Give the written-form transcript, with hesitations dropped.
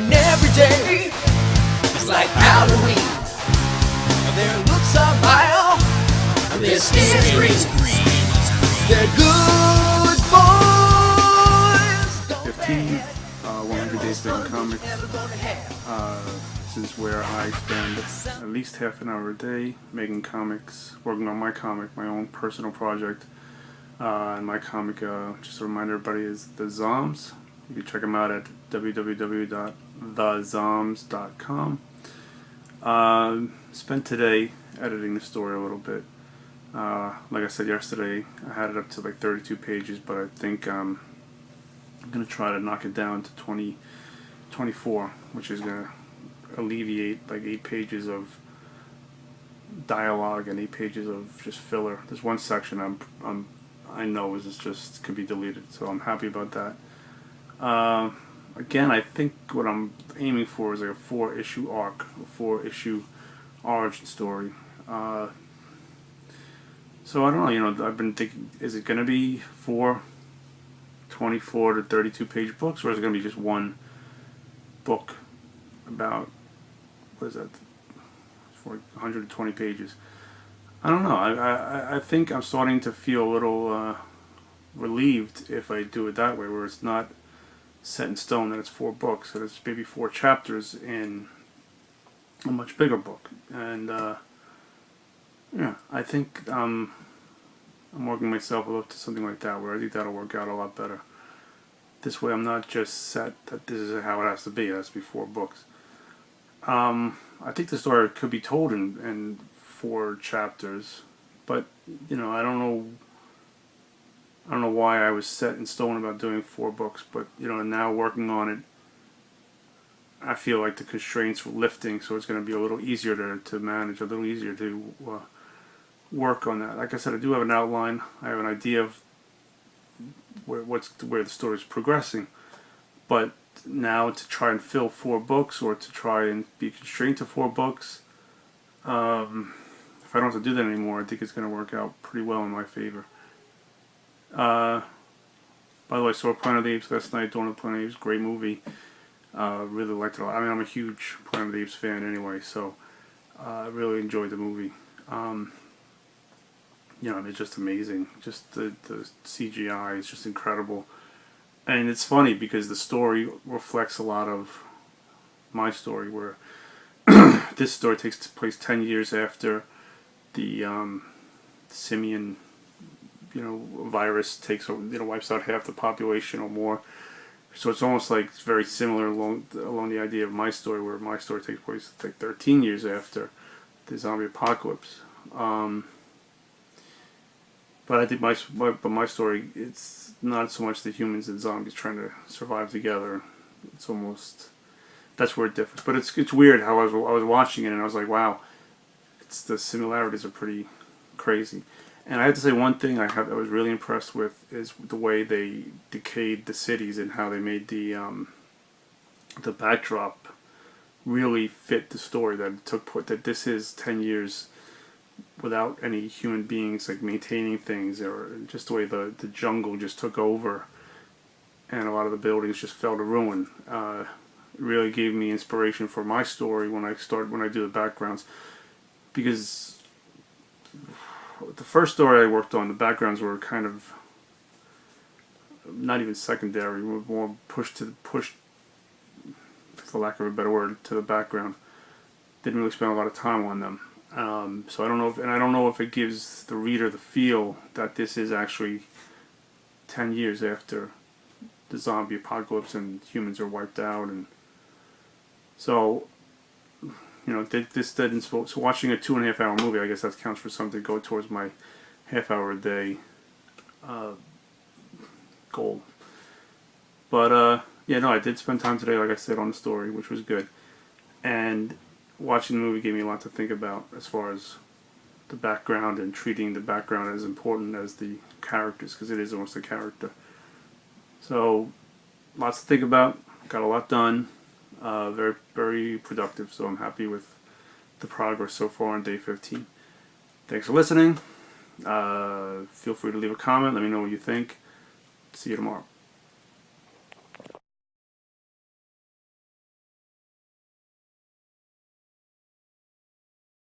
and every day is like Halloween. Their looks are vile, their skin is green. They're good boys. 15, 100 Days Making Comics. This is where I spend at least half an hour a day making comics, working on my comic, my own personal project. And my comic, just to remind everybody, is The Zoms. You can check them out at www.thezoms.com. Spent today editing the story a little bit. Like I said yesterday, I had it up to like 32 pages, but I think I'm going to try to knock it down to 24, which is going to alleviate like 8 pages of dialogue and 8 pages of just filler. There's one section I know is just could be deleted, so I'm happy about that. Again, I think what I'm aiming for is like a 4-issue arc, a 4-issue origin story. So I don't know, I've been thinking, is it going to be 4 24 to 32 page books, or is it going to be just one book about, what is that, for 120 pages? I don't know. I think I'm starting to feel a little relieved if I do it that way, where it's not set in stone that it's 4 books, that it's maybe 4 chapters in a much bigger book. And yeah, I think I'm working myself up to something like that, where I think that'll work out a lot better. This way I'm not just set that this is how it has to be. It has to be 4 books. I think the story could be told in 4 chapters, but I don't know why I was set in stone about doing 4 books, but now working on it, I feel like the constraints were lifting, so it's going to be a little easier to manage, a little easier to work on that. Like I said, I do have an outline. I have an idea of where the story is progressing, but now to try and fill 4 books, or to try and be constrained to 4 books, if I don't have to do that anymore, I think it's going to work out pretty well in my favor. By the way, I saw Planet of the Apes last night. Dawn of the Planet of the Apes, great movie. Really liked it a lot. I mean, I'm a huge Planet of the Apes fan anyway, so I really enjoyed the movie. It's just amazing. Just the CGI is just incredible. And it's funny because the story reflects a lot of my story, where this story takes place 10 years after the simian, virus takes over, wipes out half the population or more. So it's almost like it's very similar along the idea of my story, where my story takes place like 13 years after the zombie apocalypse. But I think my story, it's not so much the humans and zombies trying to survive together. It's almost, that's where it differs. But it's weird how I was watching it and I was like, wow, the similarities are pretty crazy. And I have to say, one thing I was really impressed with is the way they decayed the cities and how they made the backdrop really fit the story that this is 10 years without any human beings like maintaining things, or just the way the jungle just took over and a lot of the buildings just fell to ruin. It really gave me inspiration for my story when I do the backgrounds, because the first story I worked on, the backgrounds were kind of not even secondary, more pushed, for lack of a better word, to the background. Didn't really spend a lot of time on them. So I don't know if it gives the reader the feel that this is actually 10 years after the zombie apocalypse and humans are wiped out. And so, this didn't. So watching a 2.5 hour movie, I guess that counts for something. Go towards my half hour a day goal. But I did spend time today, like I said, on the story, which was good. And watching the movie gave me a lot to think about as far as the background and treating the background as important as the characters, because it is almost a character. So, lots to think about. Got a lot done. Very, very productive. So I'm happy with the progress so far on day 15. Thanks for listening. Feel free to leave a comment. Let me know what you think. See you tomorrow.